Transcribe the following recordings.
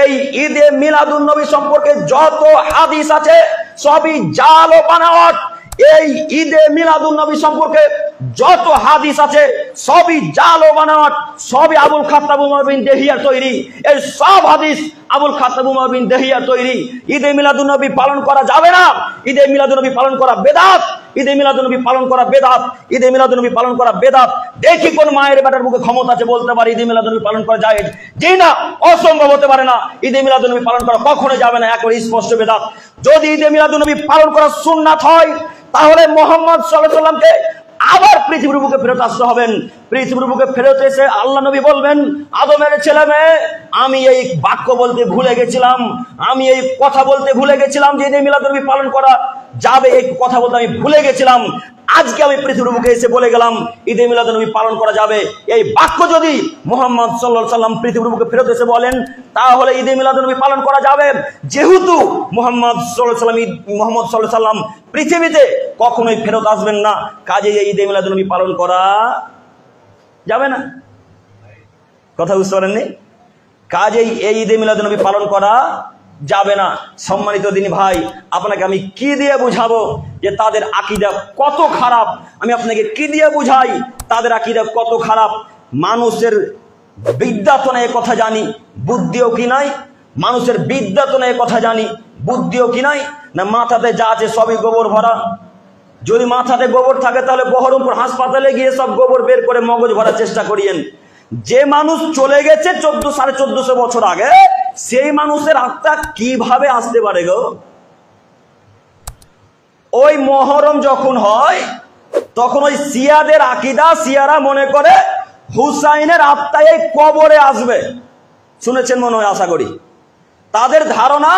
এই ঈদে মিলাদুন নবী সম্পর্কে যত হাদিস আছে সবই জাল ও বানাওয়াট। এই ঈদে মিলাদুন নবী সম্পর্কে যত হাদিস আছে সবই জাল ও বানাওয়াট, সবই আবুল খাত্তাব উমর বিন দেহিয়ার তৈরি। এই সব হাদিস আবুল খাত্তাব উমর বিন দেহিয়ার তৈরি। ঈদে মিলাদুন নবী পালন করা যাবে না, ঈদে মিলাদুন নবী পালন করা বেদাত, ঈদে মিলাদুন নবী পালন করা বেদাত, ঈদে মিলাদুন নবী পালন করা বেদাত। দেখি কোন মায়ের বেটার মুখে ক্ষমতা আছে বলতে পারে ঈদে মিলাদুন নবী পালন করা জায়েজ? জি না, অসম্ভব হতে পারে না। ঈদে মিলাদুন নবী পালন করা কখনো যাবে না, একেবারে স্পষ্ট বেদাত। যদি ঈদে মিলাদুন নবী পালন করা সুন্নাত হয় তাহলে মুহাম্মদ সাল্লাল্লাহু আলাইহি ওয়াসাল্লামকে আবার পৃথিবীর বুকে ফেরত আসতে হবেন। পৃথিবীর বুকে ফেরত এসে আল্লাহ নবী বলবেন, আদমের ছেলে মেয়ে, আমি এই বাক্য বলতে ভুলে গেছিলাম, আমি এই কথা বলতে ভুলে গেছিলাম যে ঈদে মিলাদুন নবী পালন করা যাবে, এই কথা বলতে আমি ভুলে গেছিলাম। আজকে আমি পৃথিবীর বুকে এসে বলে গেলাম ঈদে মিলাদুন নবী পালন করা যাবে। এই বাক্য যদি মুহাম্মদ সাল্লাল্লাহু আলাইহি ওয়াসাল্লাম পৃথিবীর বুকে ফেরত এসে বলেন তাহলে ঈদে মিলাদুন নবী পালন করা যাবে। যেহেতু মুহাম্মদ সাল্লাল্লাহু আলাইহি ওয়াসাল্লাম পৃথিবীতে কখনোই ফেরত আসবেন না, কাজেই এই ঈদে মিলাদুন নবী পালন করা যাবে না। কথা বুঝতে পারেননি? কাজেই এই ঈদে মিলাদুন নবী পালন করা যাবে না। সম্মানিত দিনী ভাই, আপনাকে আমি কি দিয়ে বুঝাবো যে তাদের আকীদা কত খারাপ? আমি আপনাকে কি দিয়ে বুঝাই তাদের আকীদা কত খারাপ? মানুষের বিদ্যা তো না, এ কথা জানি, বুদ্ধিও কি নাই? মানুষের বিদ্যা তো না, এ কথা জানি, বুদ্ধিও কি নাই? না মাথাতে যা আছে সবই গোবর ভরা। যদি মাথাতে গোবর থাকে তাহলে বহরমপুর হাসপাতালে গিয়ে সব গোবর বের করে মগজ ভরার চেষ্টা করিয়েন। যে মানুষ চলে গেছে 1400-1450 বছর আগে, সেই মানুষের আত্মা কিভাবে আসতে পারে গো? ওই মহরম যখন হয় তখন ওই শিয়াদের আকীদা, শিয়ারা মনে করে হুসাইনের আত্মা এই কবরে আসবে। শুনেছেন মনে হয়, আশা করি। তাদের ধারণা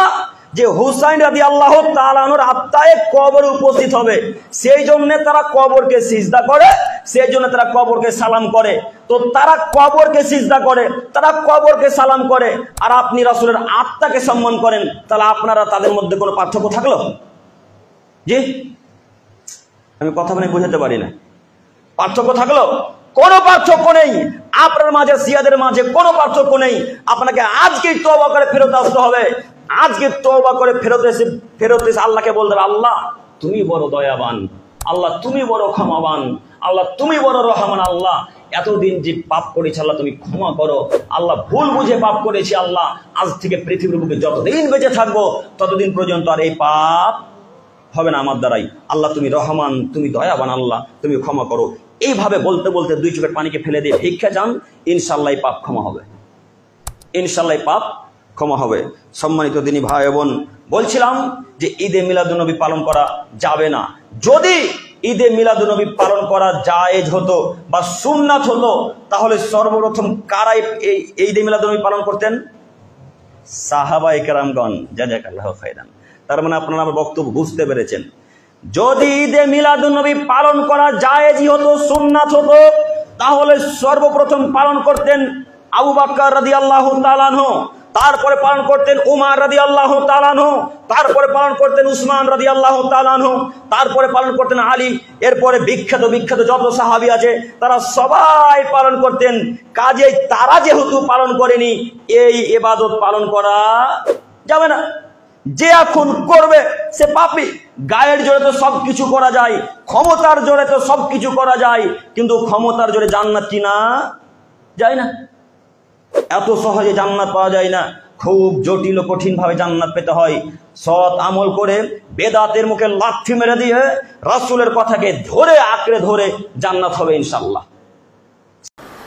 যে হুসাইন রাদিয়াল্লাহু তাআলা আনহুর আত্মা এই কবরে উপস্থিত হবে, সেই জন্য তারা কবরকে সিজদা করে, সেই জন্য তারা কবরকে সালাম করে। তো তারা কবরকে সিজদা করে, তারা কবরকে সালাম করে, আর আপনি রাসূলের আত্মাকে সম্মান করেন, তাহলে আপনারা তাদের মধ্যে কোনো পার্থক্য থাকলো? জি, আমি কথা বলে বোঝাতে পারি না। পার্থক্য থাকলো? কোনো পার্থক্য নেই। আপনার মাঝে শিয়াদের মাঝে কোনো পার্থক্য নেই। আপনাকে আজকেই তওবা করে ফেরত আসতে হবে। আজকে তওবা করে ফেরত এসে আল্লাহকে বলতে হবে, আল্লাহ তুমি বড় দয়াবান, আল্লাহ তুমি বড় ক্ষমাবান, আল্লাহ তুমি বড় রহমান। আল্লাহ এতদিন যে পাপ করেছি আল্লাহ তুমি ক্ষমা করো। আল্লাহ ভুল বুঝে পাপ করেছি, আল্লাহ আজ থেকে পৃথিবীর বুকে যতদিন বেঁচে থাকবো ততদিন পর্যন্ত আর এই পাপ হবে না আমার দ্বারাই। আল্লাহ তুমি রহমান, তুমি দয়াবান, আল্লাহ তুমি ক্ষমা করো। এইভাবে বলতে বলতে দুই চোখের পানিকে ফেলে দিয়ে ভিক্ষা চান, ইনশাআল্লাহ পাপ ক্ষমা হবে, ইনশাআল্লাহ পাপ ক্ষমা হবে। সম্মানিত দিনী ভাই বোন, বলছিলাম যে ঈদে মিলাদুন নবী পালন করা যাবে না। যদি ঈদে মিলাদুন নবী পালন করা জায়েজ হতো বা সুন্নাত হতো তাহলে সর্বপ্রথম কারাই এই ঈদে মিলাদুন নবী পালন করতেন? সাহাবায়ে কেরামগণ, জাযাকাল্লাহু খাইরান। তার মানে আপনারা আমার বক্তব্য বুঝতে পেরেছেন। যদি ঈদে মিলাদুন নবী পালন করা জায়েজই হতো, সুন্নাত হতো, তাহলে সর্বপ্রথম পালন করতেন আবু বকর রাদিয়াল্লাহু তাআলা আনহু, তারপরে পালন করতেন উমর রাদিয়াল্লাহু তাআলা আনহু, তারপরে পালন করতেন উসমান রাদিয়াল্লাহু তাআলা আনহু, তারপরে পালন করতেন আলী। এরপরে বিখ্যাত বিখ্যাত যত সাহাবী আছে তারা সবাই পালন করতেন। কাজেই তারা যেহেতু পালন করেনি, এই ইবাদত পালন করা যাবে না। যে এখন করবে সে পাপী। গায়ের জোরে তো সবকিছু করা যায়, ক্ষমতার জোরে তো সবকিছু করা যায়, কিন্তু ক্ষমতার জোরে জান্নাত কিনা যায় না। এত সহজে জান্নাত পাওয়া যায় না, খুব জটিল ও কঠিন ভাবে জান্নাত পেতে হয়। সৎ আমল করে বেদাতের মুখে লাথি মেরে দিয়ে রাসূলের কথাকে ধরে আঁকড়ে ধরে জান্নাত হবে ইনশাআল্লাহ।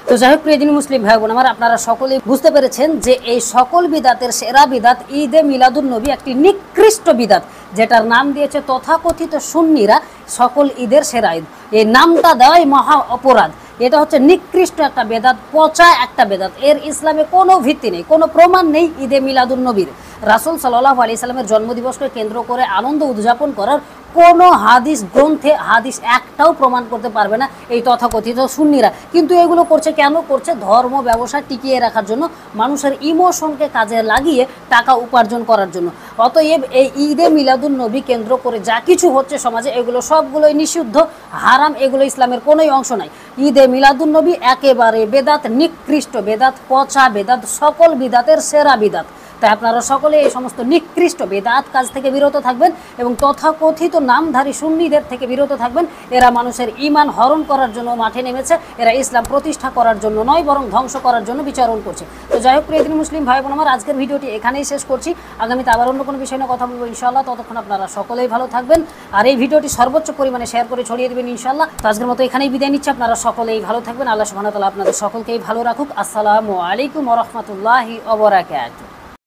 তো যাই হোক, প্রিয় দিনী মুসলিম ভাই বোন আমার, আপনারা সকলেই বুঝতে পেরেছেন যে এই সকল বিদাতের সেরা বিদাত ঈদে মিলাদুন নবী একটি নিকৃষ্ট বিদাত, যেটার নাম দিয়েছে তথাকথিত সুন্নিরা সকল ঈদের সেরা ঈদ। এই নামটা দেওয়াই মহা অপরাধ। এটা হচ্ছে নিকৃষ্ট একটা বেদাত, পচা একটা বেদাত। এর ইসলামে কোনো ভিত্তি নেই, কোনো প্রমাণ নেই ঈদে মিলাদুন নবীর। রাসূল সাল্লাল্লাহু আলাইহি সাল্লামের জন্মদিবসকে কেন্দ্র করে আনন্দ উদযাপন করার কোনো হাদিস গ্রন্থে হাদিস একটাও প্রমাণ করতে পারবে না এই তথাকথিত সুন্নিরা। কিন্তু এগুলো করছে কেন? করছে ধর্ম ব্যবসা টিকিয়ে রাখার জন্য, মানুষের ইমোশনকে কাজে লাগিয়ে টাকা উপার্জন করার জন্য। অতএব এই ঈদে মিলাদুন নবী কেন্দ্র করে যা কিছু হচ্ছে সমাজে, এগুলো সবগুলোই নিষিদ্ধ, হারাম, এগুলো ইসলামের কোনোই অংশ নাই। ঈদে মিলাদুন নবী একেবারে বেদাত, নিকৃষ্ট বেদাত, পচা বেদাত, সকল বিদাতের সেরা বিদাত। তাই আপনারা সকলে এই সমস্ত নিকৃষ্ট বেদাত কাজ থেকে বিরত থাকবেন এবং তথাকথিত নামধারী সুন্নিদের থেকে বিরত থাকবেন। এরা মানুষের ঈমান হরণ করার জন্য মাঠে নেমেছে, এরা ইসলাম প্রতিষ্ঠা করার জন্য নয় বরং ধ্বংস করার জন্য বিচরণ করছে। তো যাই হোক প্রিয় দিনী মুসলিম ভাই বোন আমার, আজকের ভিডিওটি এখানেই শেষ করছি। আগামীতে আবার অন্য কোনো বিষয় নিয়ে কথা বলবো ইনশাআল্লাহ। ততক্ষণ আপনারা সকলেই ভালো থাকবেন আর এই ভিডিওটি সর্বোচ্চ পরিমাণে শেয়ার করে ছড়িয়ে দেবেন ইনশাআল্লাহ। তো আজকের মতো এখানেই বিদায় নিচ্ছি। আপনারা সকলেই ভালো থাকবেন। আল্লাহ সুবহানাহু ওয়া তাআলা আপনাদের সকলকেই ভালো রাখুক। আসসালামু আলাইকুম ওয়া রাহমাতুল্লাহি ওয়া বারাকাতুহু।